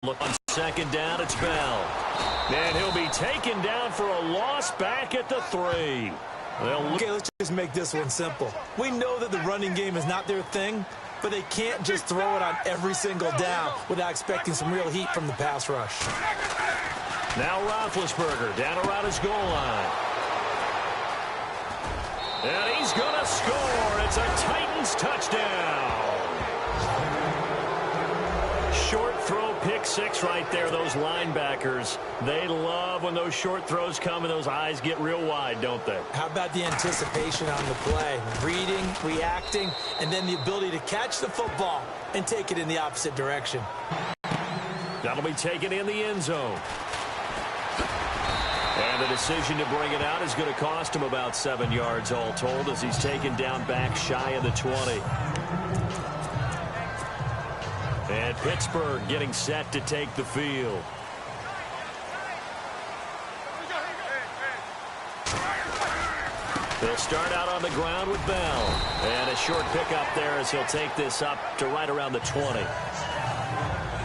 Look on second down, it's Bell. And he'll be taken down for a loss back at the 3. Okay, let's just make this one simple. We know that the running game is not their thing, but they can't just throw it on every single down without expecting some real heat from the pass rush. Now Roethlisberger down around his goal line. And he's going to score. It's a Titans touchdown. Short throw, pick six right there. Those linebackers, they love when those short throws come and those eyes get real wide, don't they? How about the anticipation on the play? Reading, reacting, and then the ability to catch the football and take it in the opposite direction. That'll be taken in the end zone. And the decision to bring it out is going to cost him about 7 yards all told as he's taken down back shy of the 20. And Pittsburgh getting set to take the field. They'll start out on the ground with Bell. And a short pickup there as he'll take this up to right around the 20.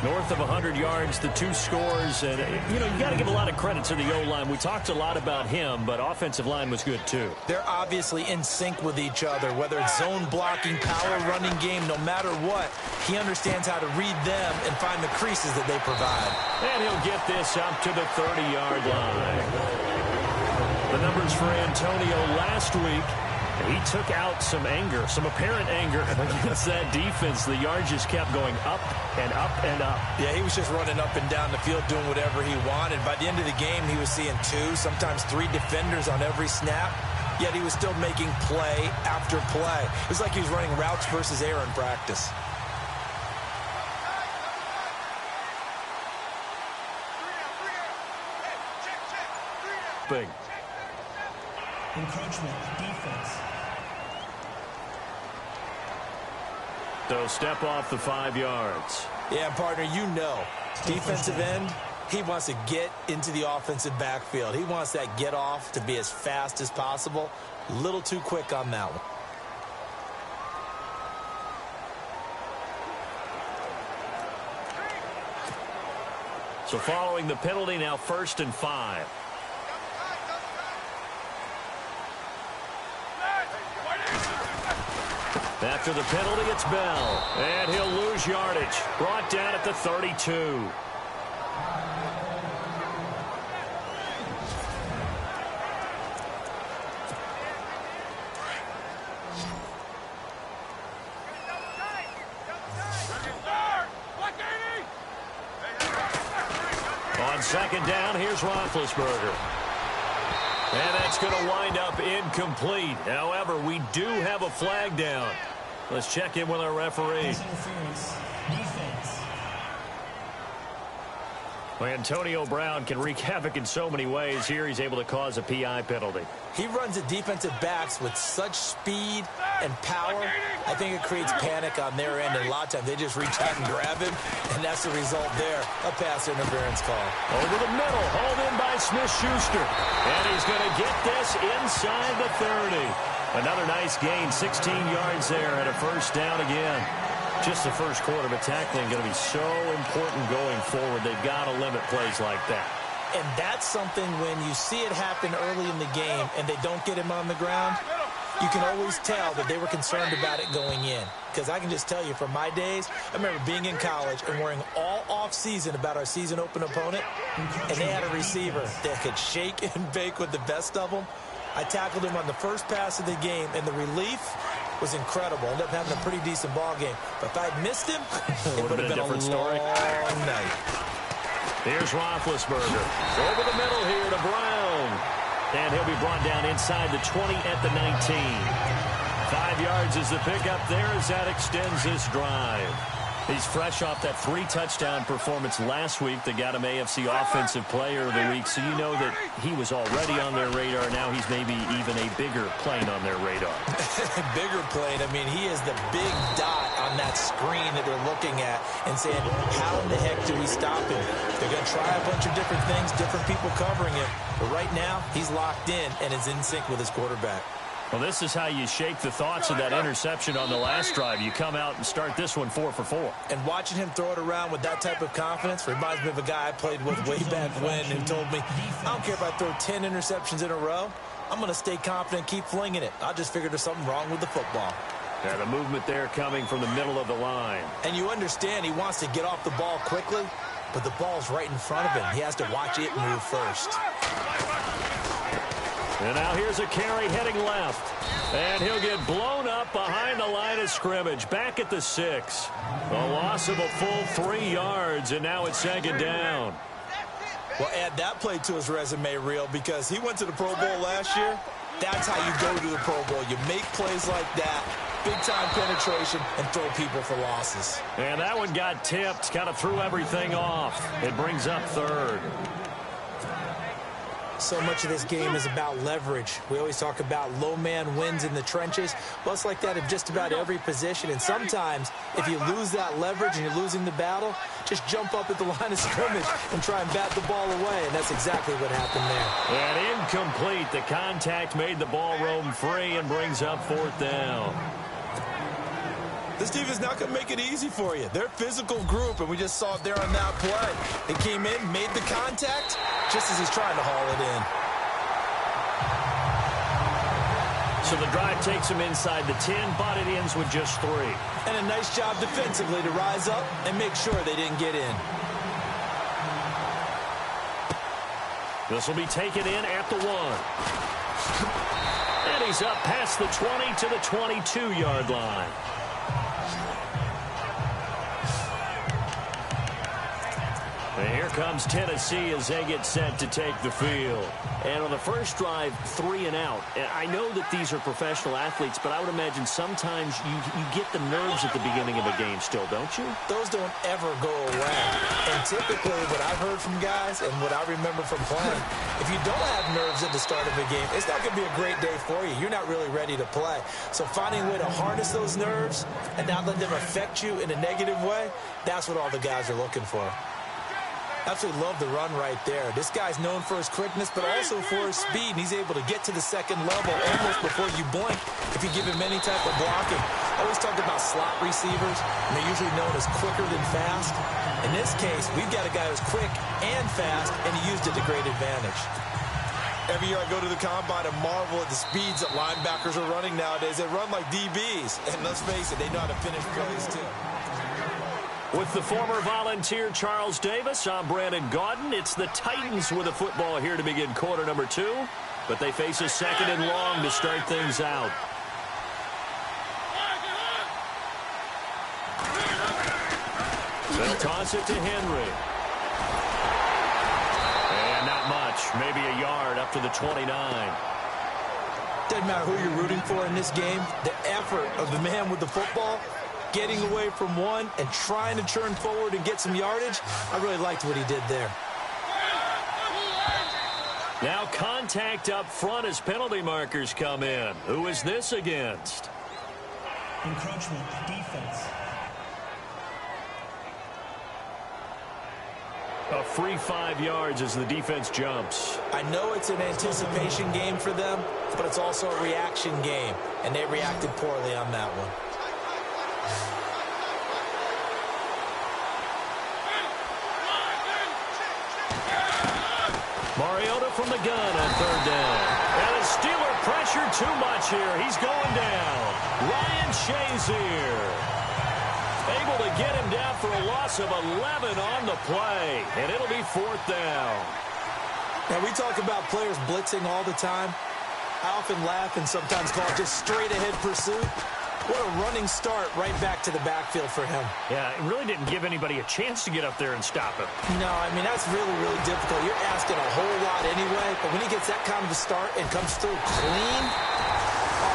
North of 100 yards, the 2 scores. And, you know, you got to give a lot of credit to the O-line. We talked a lot about him, but offensive line was good, too. They're obviously in sync with each other, whether it's zone blocking, power running game, no matter what. He understands how to read them and find the creases that they provide. And he'll get this up to the 30-yard line. The numbers for Antonio last week. He took out some anger, some apparent anger against that defense. The yards just kept going up and up and up. Yeah, he was just running up and down the field doing whatever he wanted. By the end of the game, he was seeing 2, sometimes 3 defenders on every snap, yet he was still making play after play. It was like he was running routes versus air in practice. Big. Encroachment, defense. So step off the 5 yards. Yeah, partner, you know, defensive end, he wants to get into the offensive backfield. He wants that get off to be as fast as possible. A little too quick on that one. So following the penalty, now 1st and 5. After the penalty, it's Bell. And he'll lose yardage. Brought down at the 32. On second down, here's Roethlisberger. And that's going to wind up incomplete. However, we do have a flag down. Let's check in with our referee. Well, Antonio Brown can wreak havoc in so many ways. Here he's able to cause a PI penalty. He runs at defensive backs with such speed and power. I think it creates panic on their end, and a lot of times they just reach out and grab him, and that's the result there, a pass interference call. Over the middle, hauled in by Smith-Schuster. And he's going to get this inside the 30. Another nice gain, 16 yards there, and a first down again. Just the first quarter, but tackling going to be so important going forward. They've got to limit plays like that. And that's something when you see it happen early in the game and they don't get him on the ground, you can always tell that they were concerned about it going in. Because I can just tell you from my days, I remember being in college and worrying all off-season about our season open opponent, and they had a receiver that could shake and bake with the best of them. I tackled him on the first pass of the game, and the relief was incredible. Ended up having a pretty decent ball game. But if I'd missed him, it would have been a different story. Long night. Here's Roethlisberger. Over the middle here to Brown. And he'll be brought down inside the 20 at the 19. 5 yards is the pickup there as that extends this drive. He's fresh off that 3-touchdown performance last week that got him AFC Offensive Player of the Week. So you know that he was already on their radar. Now he's maybe even a bigger plane on their radar. Bigger plane. I mean, he is the big dot on that screen that they're looking at and saying, how in the heck do we stop him? They're going to try a bunch of different things, different people covering him. But right now, he's locked in and is in sync with his quarterback. Well, this is how you shake the thoughts of that interception on the last drive. You come out and start this one 4 for 4. And watching him throw it around with that type of confidence reminds me of a guy I played with way back when who told me, I don't care if I throw 10 interceptions in a row. I'm going to stay confident, keep flinging it. I just figured there's something wrong with the football. Yeah, the movement there coming from the middle of the line. And you understand he wants to get off the ball quickly, but the ball's right in front of him. He has to watch it move first. And now here's a carry heading left. And he'll get blown up behind the line of scrimmage. Back at the 6. A loss of a full 3 yards, and now it's 2nd down. Well, add that play to his resume reel because he went to the Pro Bowl last year. That's how you go to the Pro Bowl. You make plays like that, big-time penetration, and throw people for losses. And that one got tipped, kind of threw everything off. It brings up 3rd. So much of this game is about leverage. We always talk about low man wins in the trenches. Well, it's like that in just about every position. And sometimes, if you lose that leverage and you're losing the battle, just jump up at the line of scrimmage and try and bat the ball away. And that's exactly what happened there. And incomplete. The contact made the ball roam free and brings up 4th down. This team is not going to make it easy for you. They're a physical group, and we just saw it there on that play. They came in, made the contact, just as he's trying to haul it in. So the drive takes him inside the 10, but it ends with just 3. And a nice job defensively to rise up and make sure they didn't get in. This will be taken in at the 1. And he's up past the 20 to the 22-yard line. And here comes Tennessee as they get set to take the field. And on the first drive, 3 and out. And I know that these are professional athletes, but I would imagine sometimes you get the nerves at the beginning of a game still, don't you? Those don't ever go away. And typically what I've heard from guys and what I remember from playing, if you don't have nerves at the start of a game, it's not going to be a great day for you. You're not really ready to play. So finding a way to harness those nerves and not let them affect you in a negative way, that's what all the guys are looking for. Absolutely love the run right there. This guy's known for his quickness, but also for his speed. And he's able to get to the second level almost before you blink if you give him any type of blocking. I always talk about slot receivers, and they're usually known as quicker than fast. In this case, we've got a guy who's quick and fast, and he used it to great advantage. Every year I go to the combine and marvel at the speeds that linebackers are running nowadays. They run like DBs, and let's face it, they know how to finish plays too. With the former Volunteer Charles Davis, I'm Brandon Gaudin. It's the Titans with a football here to begin quarter number 2, but they face a 2nd and long to start things out. They'll toss it to Henry. And not much, maybe a yard up to the 29. Doesn't matter who you're rooting for in this game, the effort of the man with the football, getting away from one and trying to turn forward and get some yardage. I really liked what he did there. Now contact up front as penalty markers come in. Who is this against? Encroachment, defense. A free 5 yards as the defense jumps. I know it's an anticipation game for them, but it's also a reaction game, and they reacted poorly on that one. Mariota from the gun on 3rd down. And the Steeler pressure too much here. He's going down. Ryan Shazier able to get him down for a loss of 11 on the play. And it'll be 4th down. Now, we talk about players blitzing all the time. I often laugh and sometimes call it just straight-ahead pursuit. What a running start right back to the backfield for him. Yeah, it really didn't give anybody a chance to get up there and stop him. No, I mean, that's really, really difficult. You're asking a whole lot anyway, but when he gets that kind of a start and comes through clean,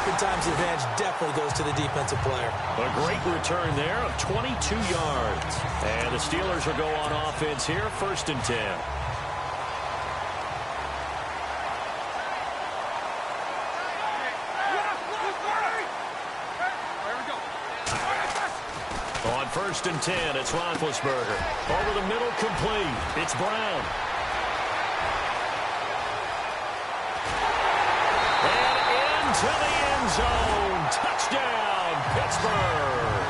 oftentimes the advantage definitely goes to the defensive player. A great return there of 22 yards. And the Steelers will go on offense here, 1st and 10. On 1st and 10, it's Roethlisberger. Over the middle, complete. It's Brown. And into the zone. Touchdown, Pittsburgh.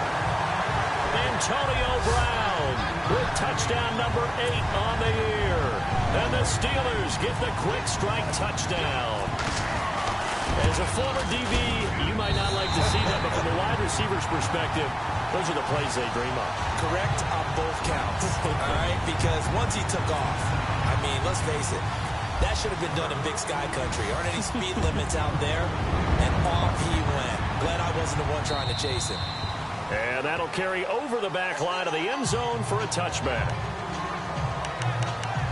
Antonio Brown with touchdown number 8 on the year. And the Steelers get the quick strike touchdown. As a former DB, you might not like to see that, but from the wide receiver's perspective, those are the plays they dream of. Correct on both counts, all right? Because once he took off, I mean, let's face it, that should have been done in Big Sky Country. Aren't any speed limits out there? And off he went. Glad I wasn't the one trying to chase him. And that'll carry over the back line of the end zone for a touchback.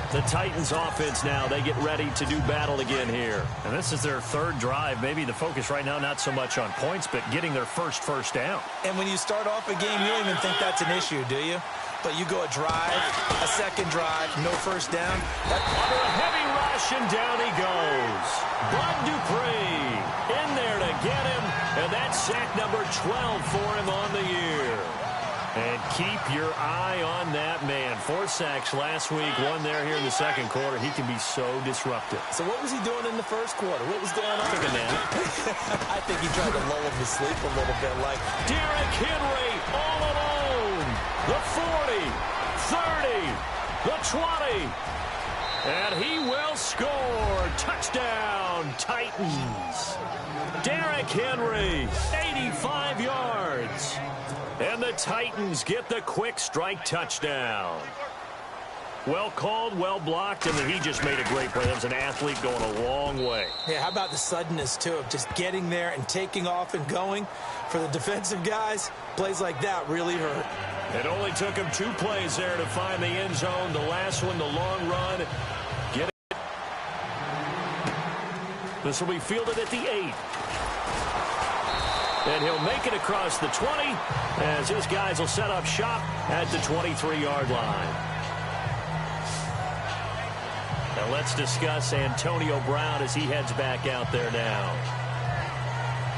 The Titans offense now, they get ready to do battle again here. And this is their third drive. Maybe the focus right now not so much on points, but getting their first down. And when you start off a game, you don't even think that's an issue, do you? But you go a drive, a second drive, no first down. Under a heavy rush, and down he goes. Bud Dupree in there to get him, and that's sack number 12 for him on the year. And keep your eye on that man. 4 sacks last week, 1 there here in the second quarter. He can be so disruptive. So what was he doing in the first quarter? What was going on? Took a nap. I think he tried to lull him to sleep a little bit. Like Derrick Henry all alone. The 40, 30, the 20. And he will score. Touchdown, Titans. Derrick Henry, 85 yards. And the Titans get the quick strike touchdown. Well called, well blocked, and then he just made a great play. That was an athlete going a long way. Yeah, how about the suddenness, too, of just getting there and taking off and going? For the defensive guys, plays like that really hurt. It only took him 2 plays there to find the end zone. The last one, the long run. Get it. This will be fielded at the 8. And he'll make it across the 20 as his guys will set up shop at the 23-yard line. Now let's discuss Antonio Brown as he heads back out there now.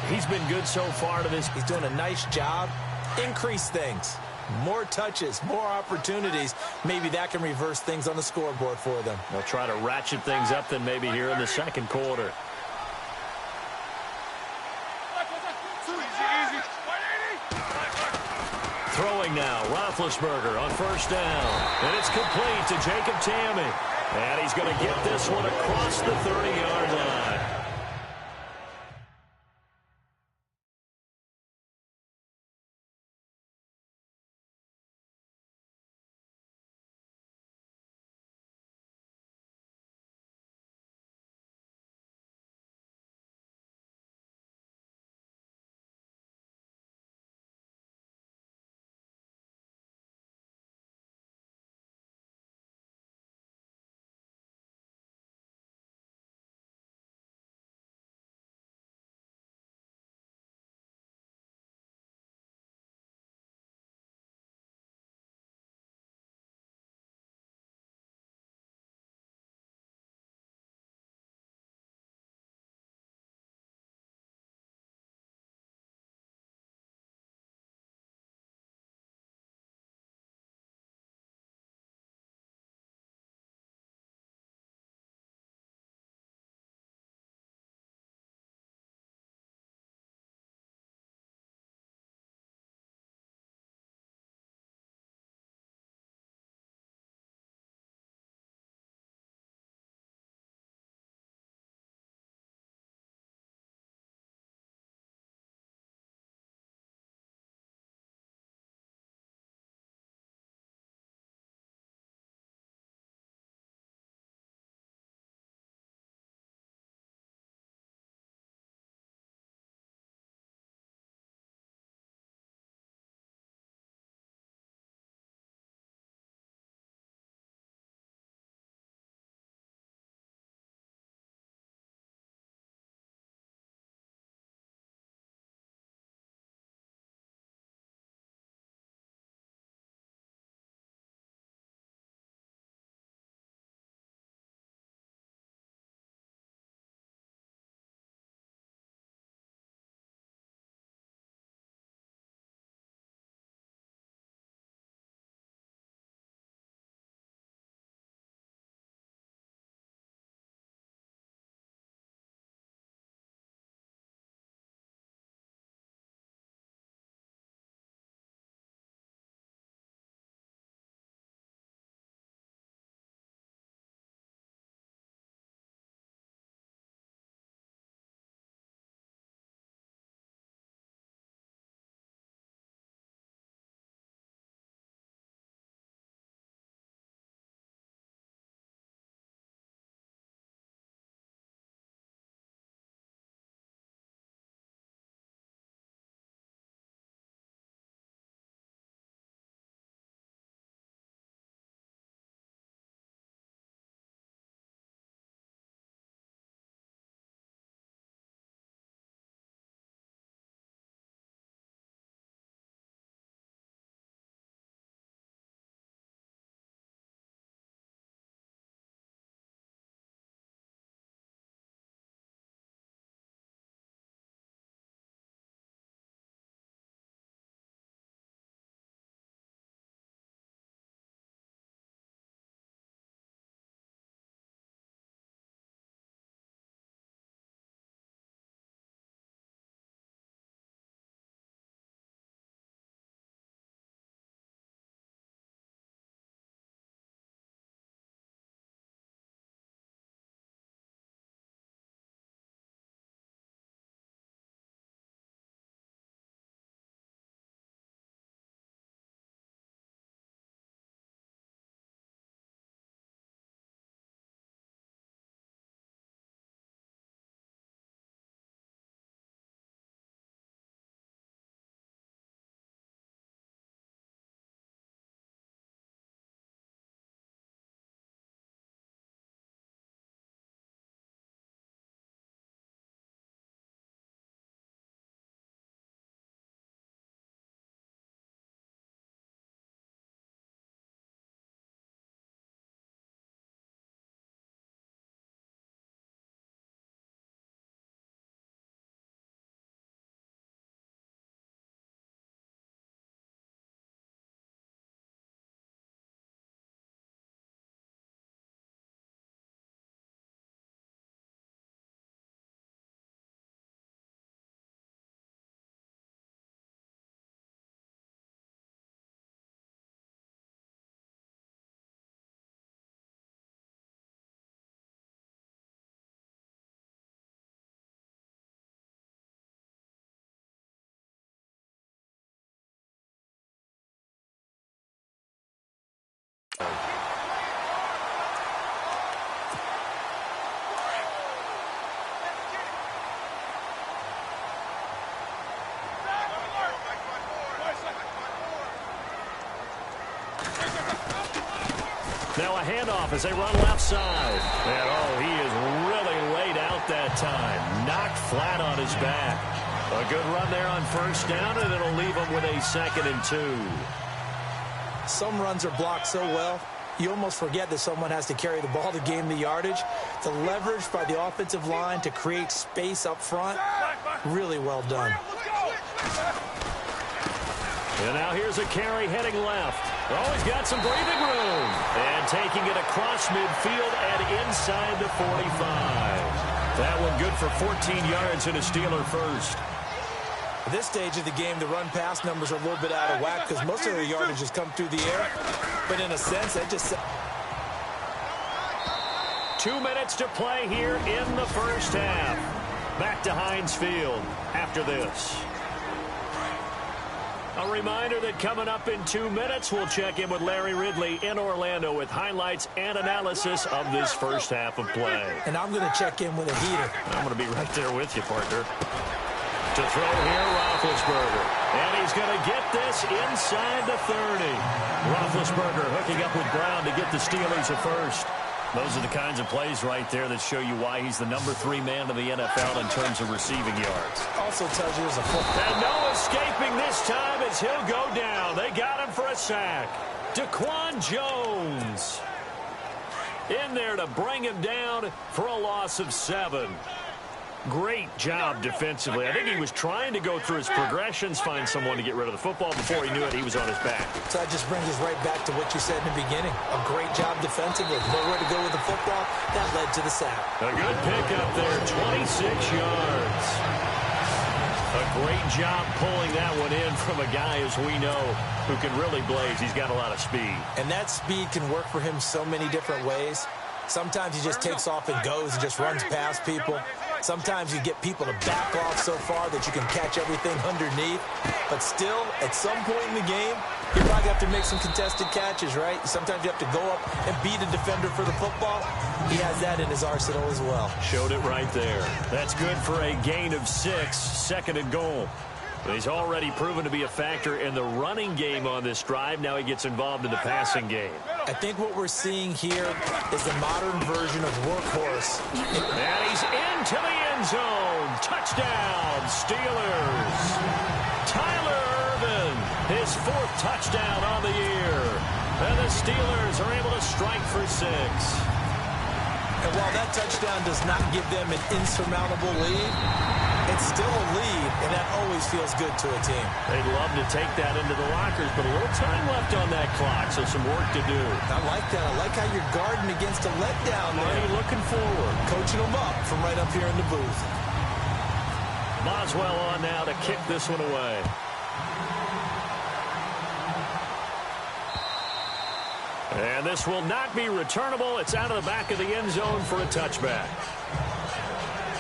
He's been good so far to this. He's doing a nice job. Increase things. More touches, more opportunities. Maybe that can reverse things on the scoreboard for them. They'll try to ratchet things up then maybe here in the second quarter. Throwing now, Roethlisberger on first down. And it's complete to Jacob Tamme. And he's going to get this one across the 30-yard line. Now a handoff as they run left side. And, oh, he is really laid out that time. Knocked flat on his back. A good run there on first down, and it'll leave him with a 2nd and 2. Some runs are blocked so well, you almost forget that someone has to carry the ball to gain the yardage. The leverage by the offensive line to create space up front, really well done. And now here's a carry heading left. Oh, he's got some breathing room. And taking it across midfield and inside the 45. That one good for 14 yards and a Steeler first. At this stage of the game, the run-pass numbers are a little bit out of whack because most of their yardage has come through the air. But in a sense, that just... 2 minutes to play here in the first half. Back to Heinz Field after this. A reminder that coming up in 2 minutes, we'll check in with Larry Ridley in Orlando with highlights and analysis of this first half of play. And I'm going to check in with a heater. I'm going to be right there with you, partner. To throw here, Roethlisberger. And he's going to get this inside the 30. Roethlisberger hooking up with Brown to get the Steelers a first. Those are the kinds of plays right there that show you why he's the number 3 man in the NFL in terms of receiving yards. Also tells you there's a football. And no escaping this time as he'll go down. They got him for a sack. Daquan Jones in there to bring him down for a loss of 7. Great job defensively. I think he was trying to go through his progressions, find someone to get rid of the football. Before he knew it, he was on his back. So that just brings us right back to what you said in the beginning. A great job defensively. Nowhere to go with the football. That led to the sack. A good pickup there, 26 yards. A great job pulling that one in from a guy, as we know, who can really blaze. He's got a lot of speed. And that speed can work for him so many different ways. Sometimes he just takes off and goes and just runs past people. Sometimes you get people to back off so far that you can catch everything underneath. But still, at some point in the game, you probably have to make some contested catches, right? Sometimes you have to go up and beat a defender for the football. He has that in his arsenal as well. Showed it right there. That's good for a gain of 6, 2nd and goal. But he's already proven to be a factor in the running game on this drive. Now he gets involved in the passing game. I think what we're seeing here is the modern version of workhorse. And he's into the end zone. Touchdown, Steelers. Tyler Ervin, his 4th touchdown on the year. And the Steelers are able to strike for 6. And while that touchdown does not give them an insurmountable lead, it's still a lead, and that always feels good to a team. They'd love to take that into the lockers, but a little time left on that clock, so some work to do. I like that. I like how you're guarding against a letdown there. Money looking forward. Coaching them up from right up here in the booth. Boswell on now to kick this one away. And this will not be returnable. It's out of the back of the end zone for a touchback.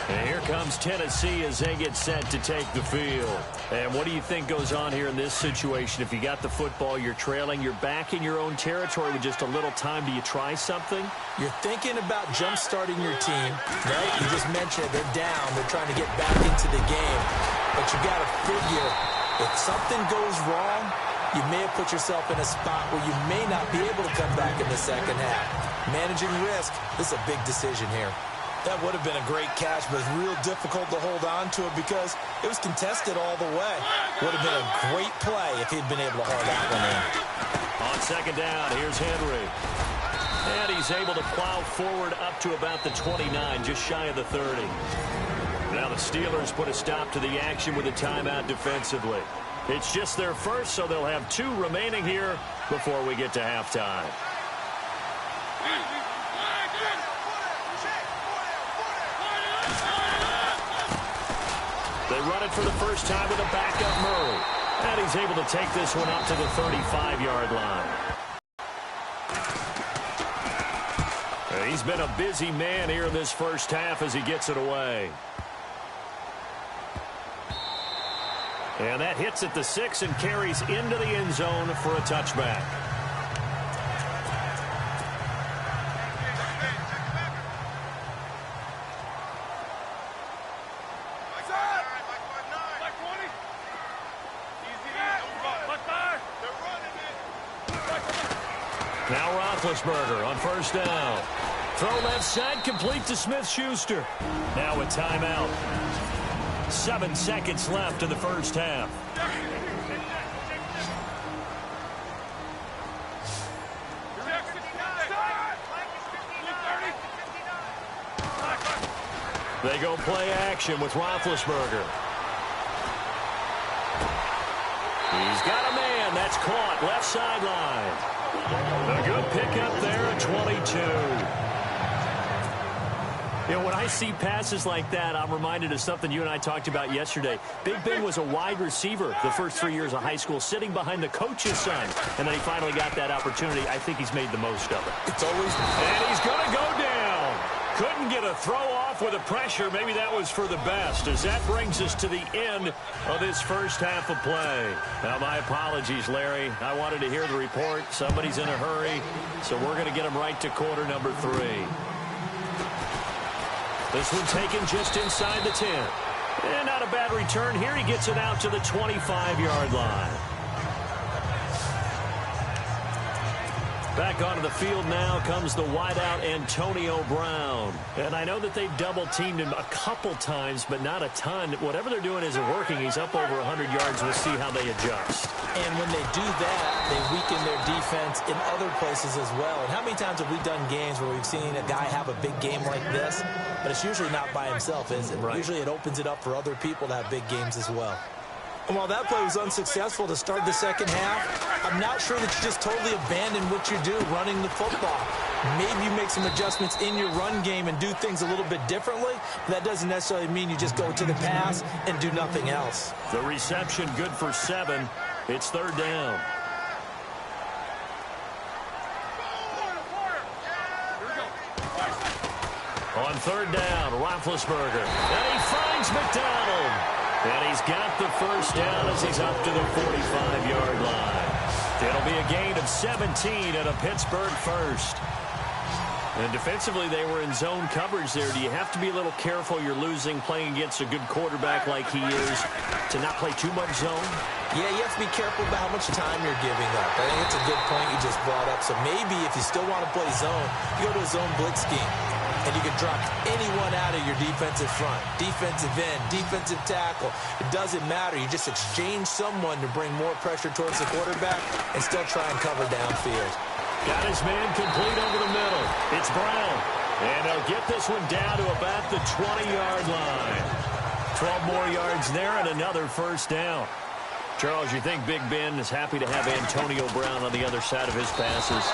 And here comes Tennessee as they get set to take the field. And what do you think goes on here in this situation? If you got the football, you're trailing, you're back in your own territory with just a little time. Do you try something? You're thinking about jump-starting your team, right? You just mentioned they're down. They're trying to get back into the game. But you got to figure if something goes wrong, you may have put yourself in a spot where you may not be able to come back in the second half. Managing risk, this is a big decision here. That would have been a great catch, but it's real difficult to hold on to it because it was contested all the way. Would have been a great play if he'd been able to haul that one in. On second down, here's Henry. And he's able to plow forward up to about the 29, just shy of the 30. Now the Steelers put a stop to the action with a timeout defensively. It's just their first, so they'll have 2 remaining here before we get to halftime. They run it for the first time with a backup Murray. And he's able to take this one up to the 35-yard line. He's been a busy man here in this first half as he gets it away. And that hits at the 6 and carries into the end zone for a touchback. Now Roethlisberger on first down. Throw left side, complete to Smith-Schuster. Now a timeout. 7 seconds left in the first half. They go play action with Roethlisberger. He's got a man. That's caught. Left sideline. A good pickup there at 22. You know, when I see passes like that, I'm reminded of something you and I talked about yesterday. Big Ben was a wide receiver the first 3 years of high school, sitting behind the coach's son. And then he finally got that opportunity. I think he's made the most of it. It's always... And he's going to go down. Couldn't get a throw off with the pressure. Maybe that was for the best, as that brings us to the end of this first half of play. Now, my apologies, Larry. I wanted to hear the report. Somebody's in a hurry, so we're going to get him right to quarter number 3. This one taken just inside the 10. And not a bad return here. He gets it out to the 25-yard line. Back onto the field now comes the wideout Antonio Brown. And I know that they've double-teamed him a couple times, but not a ton. Whatever they're doing isn't working. He's up over 100 yards. We'll see how they adjust. And when they do that, they weaken their defense in other places as well. And how many times have we done games where we've seen a guy have a big game like this? But it's usually not by himself, is it? Right. Usually it opens it up for other people to have big games as well. And while that play was unsuccessful to start the second half, I'm not sure that you just totally abandon what you do running the football. Maybe you make some adjustments in your run game and do things a little bit differently. But that doesn't necessarily mean you just go to the pass and do nothing else. The reception good for 7. It's third down. On third down, Roethlisberger. And he finds McDonald. And he's got the first down as he's up to the 45-yard line. It'll be a gain of 17 and a Pittsburgh first. And defensively, they were in zone coverage there. Do you have to be a little careful you're losing playing against a good quarterback like he is to not play too much zone? Yeah, you have to be careful about how much time you're giving up. I think it's a good point you just brought up. So maybe if you still want to play zone, you go to a zone blitz scheme. And you can drop anyone out of your defensive front. Defensive end, defensive tackle. It doesn't matter. You just exchange someone to bring more pressure towards the quarterback and still try and cover downfield. Got his man complete over the middle. It's Brown. And they'll get this one down to about the 20-yard line. 12 more yards there and another first down. Charles, you think Big Ben is happy to have Antonio Brown on the other side of his passes?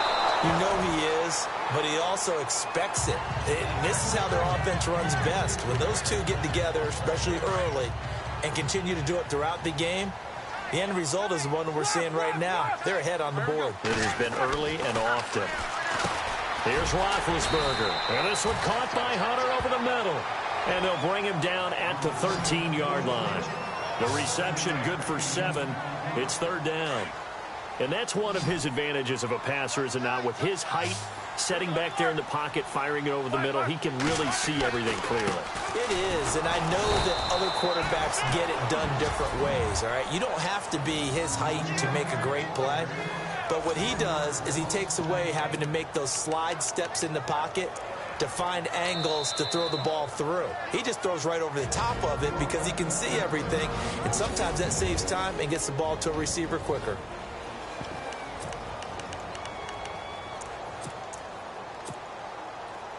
You know he is, but he also expects it. This is how their offense runs best. When those two get together, especially early, and continue to do it throughout the game, the end result is the one we're seeing right now. They're ahead on the board. It has been early and often. Here's Roethlisberger. And this one caught by Hunter over the middle. And they'll bring him down at the 13-yard line. The reception good for 7. It's third down. And that's one of his advantages of a passer, is it not? With his height, setting back there in the pocket, firing it over the middle, he can really see everything clearly. It is, and I know that other quarterbacks get it done different ways, all right? You don't have to be his height to make a great play. But what he does is he takes away having to make those slide steps in the pocket to find angles to throw the ball through. He just throws right over the top of it because he can see everything, and sometimes that saves time and gets the ball to a receiver quicker.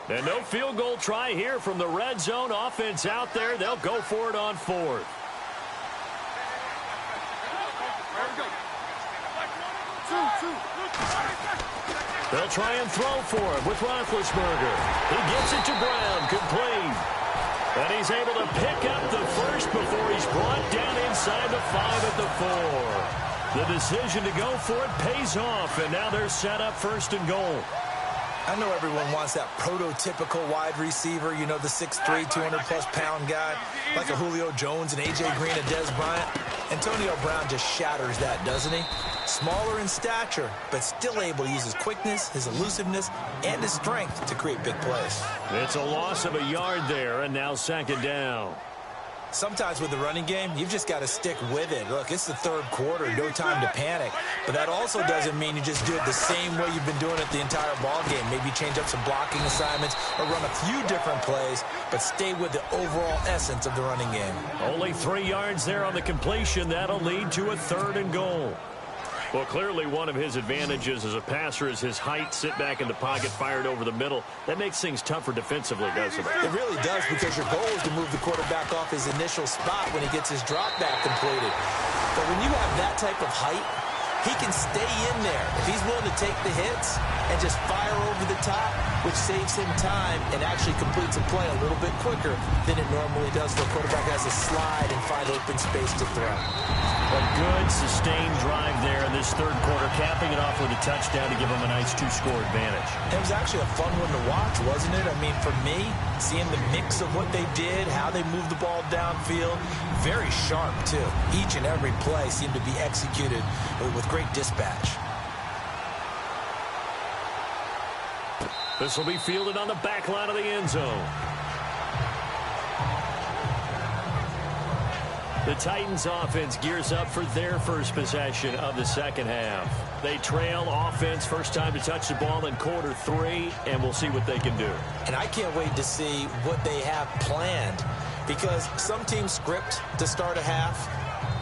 And no field goal try here from the red zone. Offense out there. They'll go for it on 4th. They'll try and throw for him with Roethlisberger. He gets it to Brown, complete. And he's able to pick up the first before he's brought down inside the 5 at the 4. The decision to go for it pays off, and now they're set up first and goal. I know everyone wants that prototypical wide receiver, you know, the 6'3", 200-plus-pound guy, like a Julio Jones and A.J. Green and Dez Bryant. Antonio Brown just shatters that, doesn't he? Smaller in stature, but still able to use his quickness, his elusiveness, and his strength to create big plays. It's a loss of a yard there, and now second down. Sometimes with the running game, you've just got to stick with it. Look, it's the third quarter, no time to panic. But that also doesn't mean you just do it the same way you've been doing it the entire ball game. Maybe change up some blocking assignments or run a few different plays, but stay with the overall essence of the running game. Only 3 yards there on the completion. That'll lead to a 3rd and goal. Well, clearly one of his advantages as a passer is his height. Sit back in the pocket, fired over the middle. That makes things tougher defensively, doesn't it? It really does, because your goal is to move the quarterback off his initial spot when he gets his drop back completed. But when you have that type of height, he can stay in there. If he's willing to take the hits and just fire over the top, which saves him time and actually completes a play a little bit quicker than it normally does. The quarterback has to slide and find open space to throw. A good, sustained drive there in this third quarter, capping it off with a touchdown to give them a nice 2-score advantage. It was actually a fun one to watch, wasn't it? I mean, for me, seeing the mix of what they did, how they moved the ball downfield, very sharp, too. Each and every play seemed to be executed with great dispatch. This will be fielded on the back line of the end zone. The Titans offense gears up for their first possession of the second half. They trail offense, first time to touch the ball in quarter 3, and we'll see what they can do. And I can't wait to see what they have planned, because some teams script to start a half.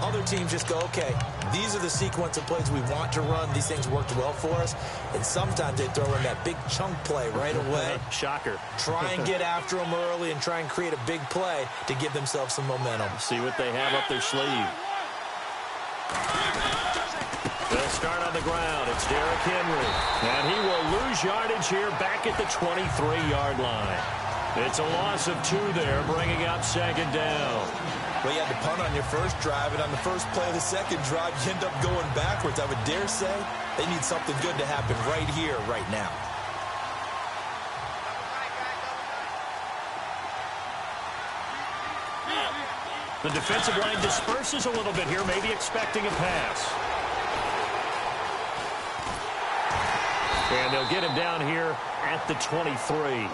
Other teams just go, okay, these are the sequence of plays we want to run. These things worked well for us. And sometimes they throw in that big chunk play right away. Shocker. Try and get after them early and try and create a big play to give themselves some momentum. See what they have up their sleeve. They'll start on the ground. It's Derrick Henry. And he will lose yardage here back at the 23-yard line. It's a loss of 2 there, bringing up 2nd down. Well, you had to punt on your first drive, and on the first play of the second drive, you end up going backwards. I would dare say they need something good to happen right here, right now. The defensive line disperses a little bit here, maybe expecting a pass. And they'll get him down here at the 23.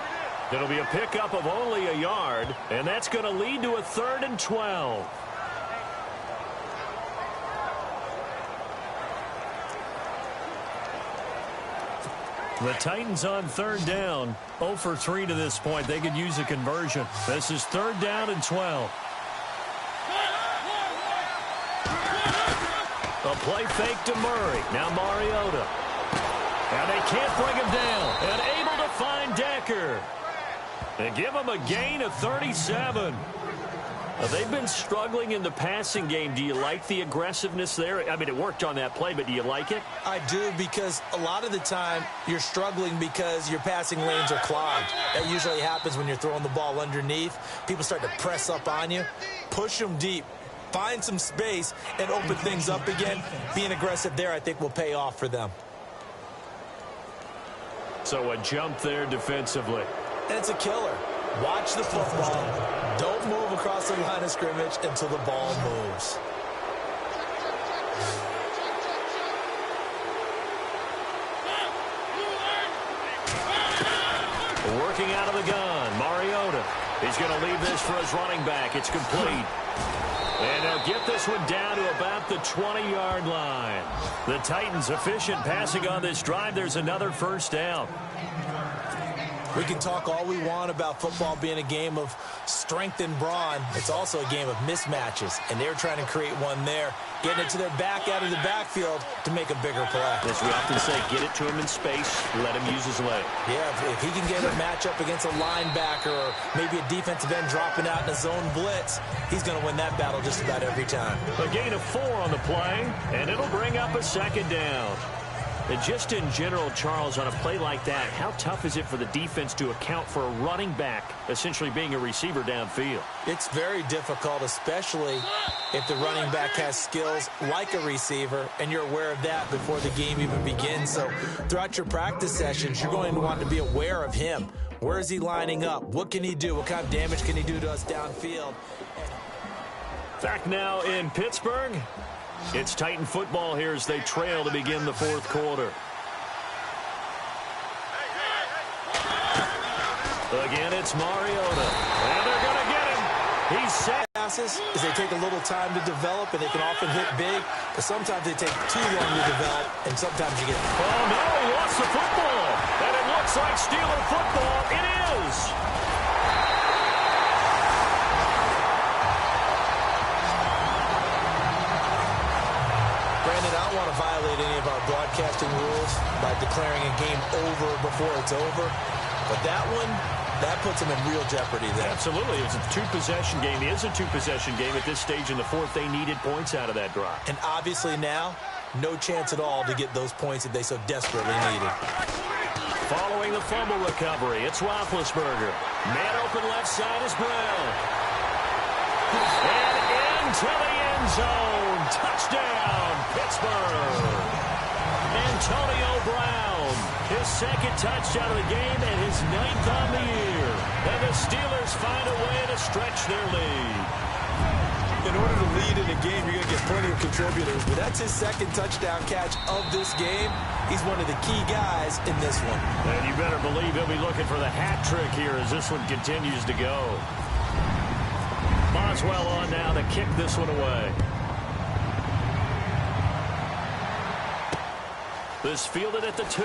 It'll be a pickup of only a yard, and that's going to lead to a 3rd and 12. The Titans on 3rd down, 0 for 3 to this point. They could use a conversion. This is 3rd down and 12. A play fake to Murray. Now Mariota. And they can't bring him down. And able to find Decker. They give him a gain of 37. They've been struggling in the passing game. Do you like the aggressiveness there? I mean, it worked on that play, but do you like it? I do, because a lot of the time you're struggling because your passing lanes are clogged. That usually happens when you're throwing the ball underneath. People start to press up on you. Push them deep. Find some space and open things up again. Being aggressive there, I think, will pay off for them. So a jump there defensively. And it's a killer. Watch the football. Don't move across the line of scrimmage until the ball moves. Working out of the gun, Mariota. He's going to leave this for his running back. It's complete. And they'll get this one down to about the 20-yard line. The Titans efficient passing on this drive. There's another first down. We can talk all we want about football being a game of strength and brawn. It's also a game of mismatches, and they're trying to create one there, getting it to their back out of the backfield to make a bigger play. As we often say, get it to him in space, let him use his leg. Yeah, if he can get a matchup against a linebacker or maybe a defensive end dropping out in a zone blitz, he's going to win that battle just about every time. A gain of 4 on the play, and it'll bring up a 2nd down. And just in general, Charles, on a play like that, how tough is it for the defense to account for a running back essentially being a receiver downfield? It's very difficult, especially if the running back has skills like a receiver, and you're aware of that before the game even begins. So throughout your practice sessions, you're going to want to be aware of him. Where is he lining up? What can he do? What kind of damage can he do to us downfield? Back now in Pittsburgh. It's Titan football here as they trail to begin the 4th quarter. Again, it's Mariota. And they're going to get him. He's set. passes is they take a little time to develop, and they can often hit big, but sometimes they take too long to develop, and sometimes you get... Oh, no, he lost the football. And it looks like Steeler football. It is. Brandon, I don't want to violate any of our broadcasting rules by declaring a game over before it's over, but that one, that puts them in real jeopardy there. Absolutely. It's a two-possession game. It is a two-possession game at this stage in the fourth. They needed points out of that drive. And obviously now, no chance at all to get those points that they so desperately needed. Following the fumble recovery, it's Roethlisberger. Man open left side is Brown. And into the end zone. Touchdown, Pittsburgh. Antonio Brown, his second touchdown of the game and his 9th on the year. And the Steelers find a way to stretch their lead. In order to lead in a game, you're going to get plenty of contributors, but that's his second touchdown catch of this game. He's one of the key guys in this one. And you better believe he'll be looking for the hat trick here as this one continues to go. Boswell on now to kick this one away. This fielded at the 2.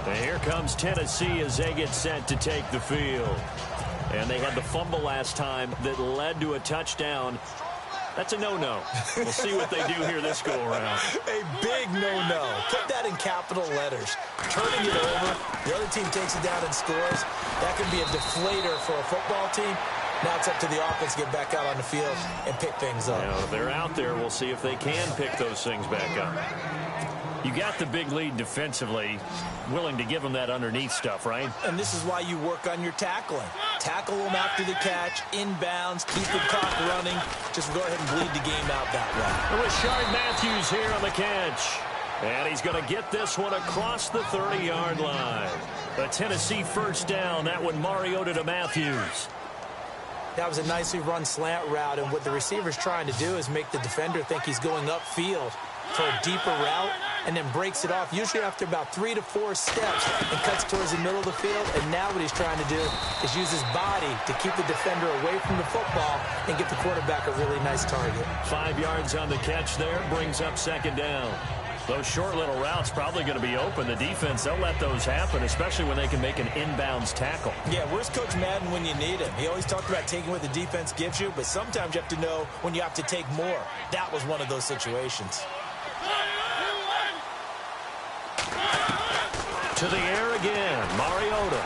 And here comes Tennessee as they get set to take the field. And they had the fumble last time that led to a touchdown. That's a no-no. We'll see what they do here this go-around. A big no-no. Put that in capital letters. Turning it over, the other team takes it down and scores. That can be a deflator for a football team. Now it's up to the offense to get back out on the field and pick things up. If they're out there, we'll see if they can pick those things back up. You got the big lead defensively, willing to give them that underneath stuff, right? And this is why you work on your tackling. Tackle them after the catch, inbounds, keep the clock running. Just go ahead and bleed the game out that way. Rashard Matthews here on the catch. And he's going to get this one across the 30-yard line. A Tennessee first down. That one Mariota to Matthews. That was a nicely run slant route, and what the receiver's trying to do is make the defender think he's going upfield for a deeper route, and then breaks it off, usually after about 3 to 4 steps, and cuts towards the middle of the field. And now what he's trying to do is use his body to keep the defender away from the football and get the quarterback a really nice target. 5 yards on the catch there, brings up second down. Those short little routes probably going to be open. The defense, they'll let those happen, especially when they can make an inbounds tackle. Yeah, where's Coach Madden when you need him? He always talked about taking what the defense gives you, but sometimes you have to know when you have to take more. That was one of those situations. To the air again, Mariota.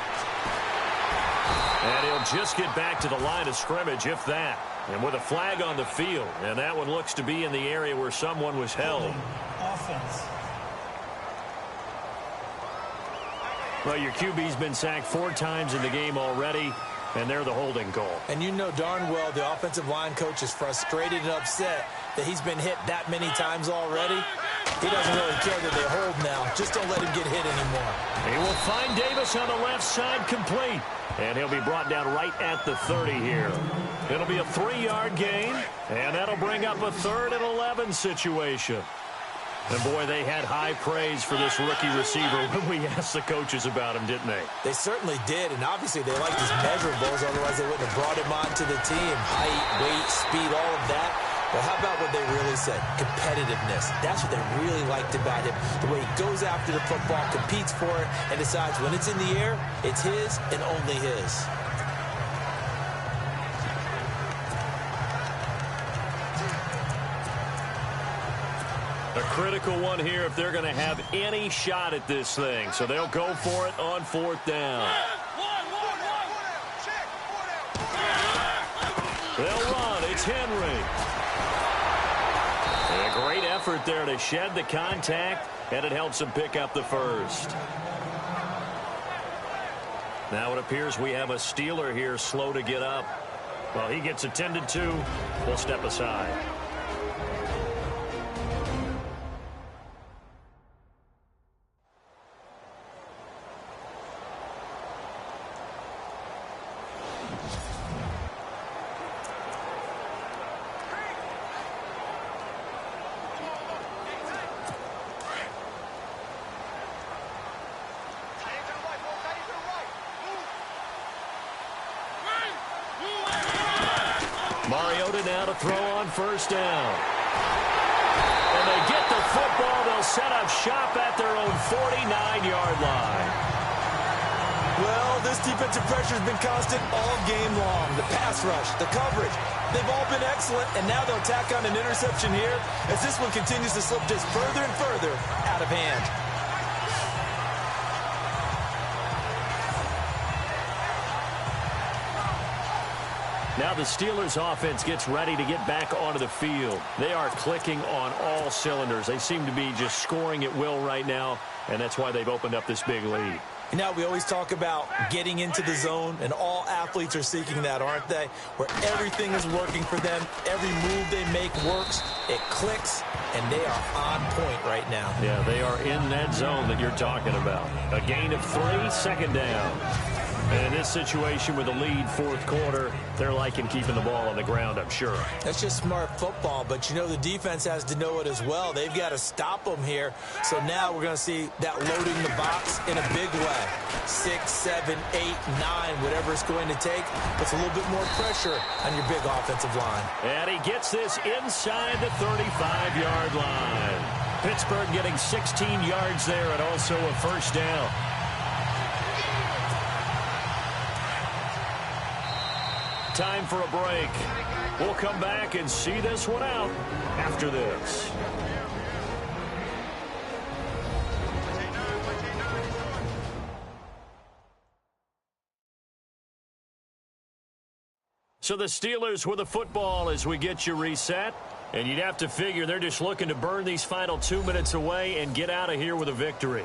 And he'll just get back to the line of scrimmage, if that. And with a flag on the field, and that one looks to be in the area where someone was held. Offense. Well, your QB's been sacked 4 times in the game already, and they're the holding call. And you know darn well the offensive line coach is frustrated and upset that he's been hit that many times already. He doesn't really care that they hold now. Just don't let him get hit anymore. He will find Davis on the left side, complete. And he'll be brought down right at the 30 here. It'll be a 3-yard gain, and that'll bring up a 3rd and 11 situation. And, boy, they had high praise for this rookie receiver when we asked the coaches about him, didn't they? They certainly did, and obviously they liked his measurables, otherwise they wouldn't have brought him onto the team. Height, weight, speed, all of that. But how about what they really said? Competitiveness. That's what they really liked about him. The way he goes after the football, competes for it, and decides when it's in the air, it's his and only his. A critical one here if they're going to have any shot at this thing. So they'll go for it on 4th down. They'll run. It's Henry. A great effort there to shed the contact, and it helps him pick up the first. Now it appears we have a Steeler here slow to get up. Well, he gets attended to. We'll step aside. Mariota now to throw on first down. And they get the football. They'll set up shop at their own 49-yard line. Well, this defensive pressure has been constant all game long. The pass rush, the coverage, they've all been excellent, and now they'll tack on an interception here as this one continues to slip just further and further out of hand. Now the Steelers offense gets ready to get back onto the field. They are clicking on all cylinders. They seem to be just scoring at will right now, and that's why they've opened up this big lead. Now, we always talk about getting into the zone, and all athletes are seeking that, aren't they? Where everything is working for them. Every move they make works. It clicks, and they are on point right now. Yeah, they are in that zone that you're talking about. A gain of 3, second down. And in this situation with a lead fourth quarter, they're liking keeping the ball on the ground, I'm sure. That's just smart football, but you know the defense has to know it as well. They've got to stop them here. So now we're going to see that loading the box in a big way. 6, 7, 8, 9, whatever it's going to take, puts a little bit more pressure on your big offensive line. And he gets this inside the 35-yard line. Pittsburgh getting 16 yards there and also a first down. Time for a break. We'll come back and see this one out after this. So the Steelers with the football as we get you reset. And you'd have to figure they're just looking to burn these final 2 minutes away and get out of here with a victory.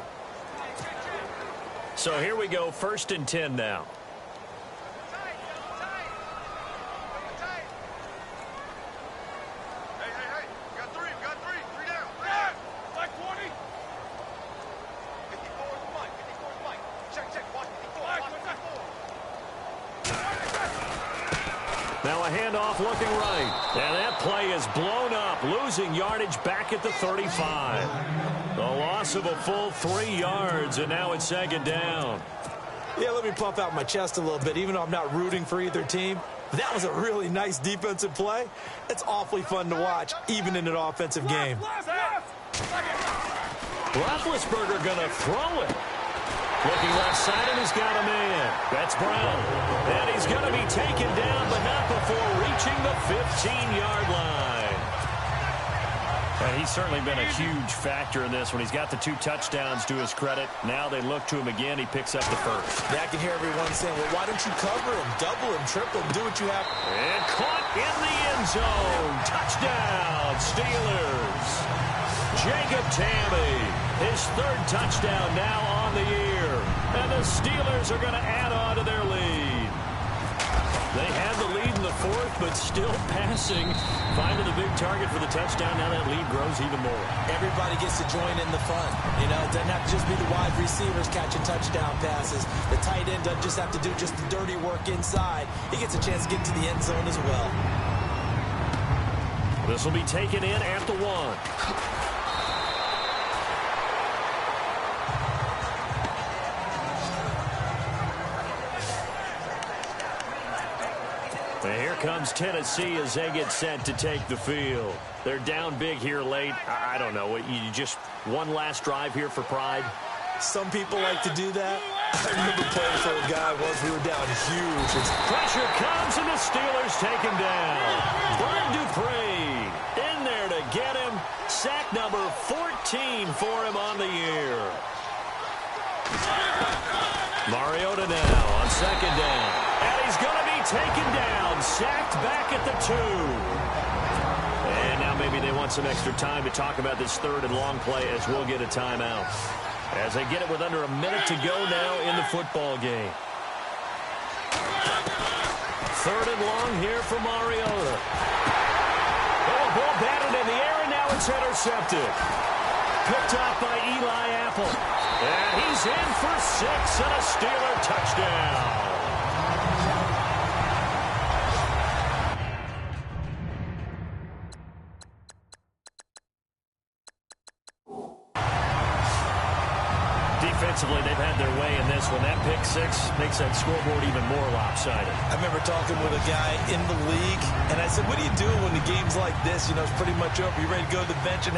So here we go, 1st and 10 now. Now a handoff looking right. And that play is blown up, losing yardage back at the 35. The loss of a full 3 yards, and now it's 2nd down. Yeah, let me puff out my chest a little bit, even though I'm not rooting for either team. That was a really nice defensive play. It's awfully fun to watch, even in an offensive game. Roethlisberger going to throw it. Looking left side, and he's got a man. That's Brown. And he's going to be taken down, but not before reaching the 15-yard line. And he's certainly been a huge factor in this when he's got the 2 touchdowns to his credit. Now they look to him again. He picks up the first. Yeah, I can hear everyone saying, well, why don't you cover him, double him, triple him, do what you have. And caught in the end zone. Touchdown, Steelers. Jacob Tamme, his 3rd touchdown now on the year. And the Steelers are going to add on to their lead. They had the lead in the 4th, but still passing. Finding the big target for the touchdown. Now that lead grows even more. Everybody gets to join in the fun. You know, it doesn't have to just be the wide receivers catching touchdown passes. The tight end doesn't just have to do just the dirty work inside. He gets a chance to get to the end zone as well. This will be taken in at the 1. And here comes Tennessee as they get set to take the field. They're down big here late. I don't know. You just one last drive here for pride? Some people like to do that. I remember playing for a guy once we were down huge. Pressure comes, and the Steelers take him down. Brian Dupree in there to get him. Sack number 14 for him on the year. Mariota now on 2nd down. And he's going to be taken down, sacked back at the 2. And now maybe they want some extra time to talk about this 3rd and long play as we'll get a timeout. As they get it with under a minute to go now in the football game. 3rd and long here for Mariota. Oh, ball batted in the air, and now it's intercepted. Picked off by Eli Apple. And he's in for 6 and a Steeler touchdown. Offensively, they've had their way in this one. That pick six makes that scoreboard even more lopsided. I remember talking with a guy in the league, and I said, what do you do when the game's like this? You know, it's pretty much over. You ready to go to the bench and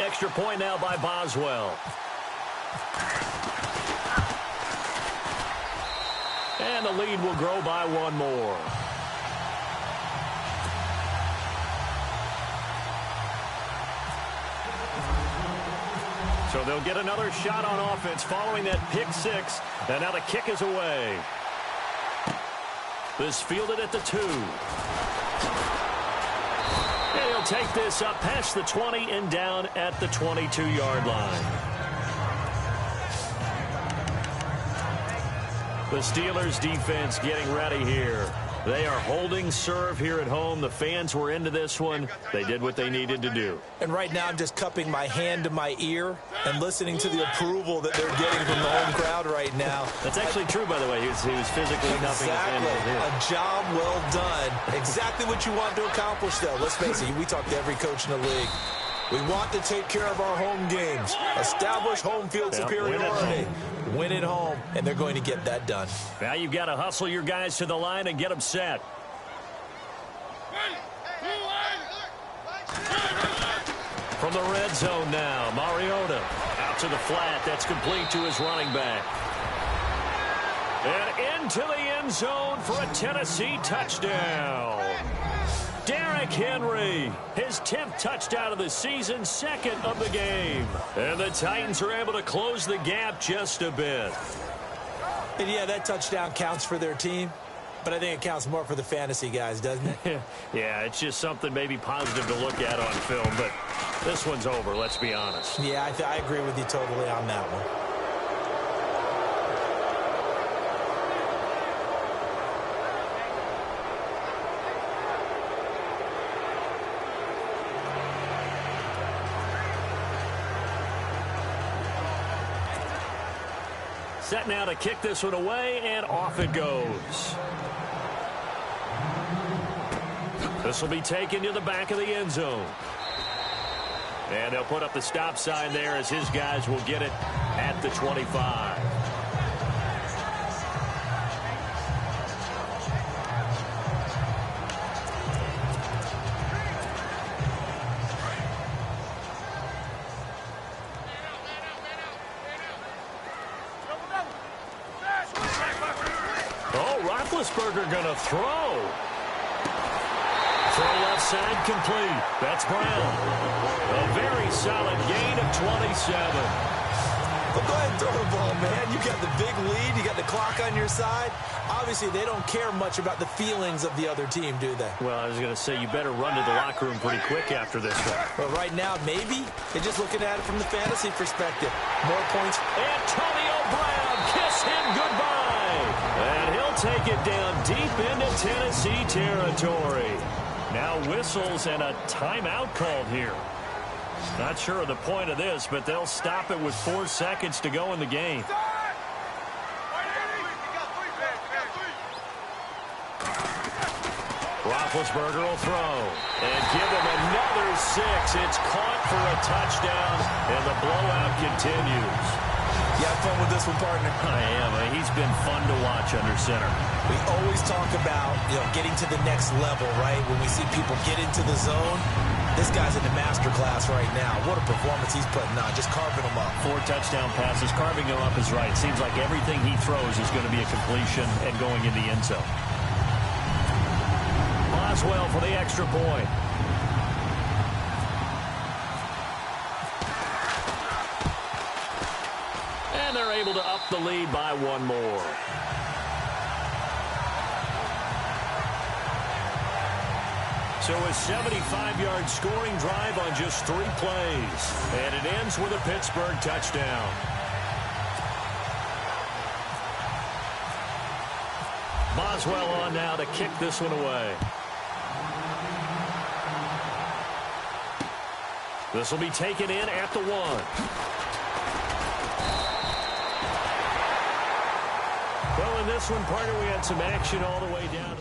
extra point now by Boswell. And the lead will grow by one more. So they'll get another shot on offense following that pick six. And now the kick is away. This fielded at the 2. And he'll take this up past the 20 and down at the 22-yard line. The Steelers defense getting ready here. They are holding serve here at home. The fans were into this one. They did what they needed to do. And right now I'm just cupping my hand to my ear and listening to the approval that they're getting from the home crowd right now. That's actually true, by the way. He was physically nothing. Exactly. A job well done. Exactly what you want to accomplish, though. Let's face it, we talk to every coach in the league. We want to take care of our home games, establish home field superiority, win at home, and they're going to get that done. Now you've got to hustle your guys to the line and get them set. From the red zone now, Mariota out to the flat. That's complete to his running back. And into the end zone for a Tennessee touchdown. Derrick Henry, his 10th touchdown of the season, 2nd of the game. And the Titans are able to close the gap just a bit. And yeah, that touchdown counts for their team, but I think it counts more for the fantasy guys, doesn't it? Yeah, it's just something maybe positive to look at on film, but this one's over, let's be honest. Yeah, I agree with you totally on that one. Set now to kick this one away, and off it goes. This will be taken to the back of the end zone. And they'll put up the stop sign there as his guys will get it at the 25. Roethlisberger going to throw. Throw left side complete. That's Brown. A very solid gain of 27. Well, go ahead and throw the ball, man. You got the big lead. You got the clock on your side. Obviously, they don't care much about the feelings of the other team, do they? Well, I was going to say, you better run to the locker room pretty quick after this one. Well, right now, maybe. They're just looking at it from the fantasy perspective. More points. Antonio Brown, kiss him goodbye. And he'll take it down deep into Tennessee territory. Now whistles and a timeout called here. Not sure of the point of this, but they'll stop it with 4 seconds to go in the game. Roethlisberger will throw and give him another 6. It's caught for a touchdown, and the blowout continues. You have fun with this one, partner? I am. He's been fun to watch under center. We always talk about, getting to the next level, right? When we see people get into the zone, this guy's in the master class right now. What a performance he's putting on, just carving them up. 4 touchdown passes. Carving them up is right. Seems like everything he throws is going to be a completion and going in the end zone. Boswell for the extra point. And they're able to up the lead by 1 more. So a 75-yard scoring drive on just 3 plays. And it ends with a Pittsburgh touchdown. Boswell on now to kick this one away. This will be taken in at the 1. Well, in this one, partner, we had some action all the way down.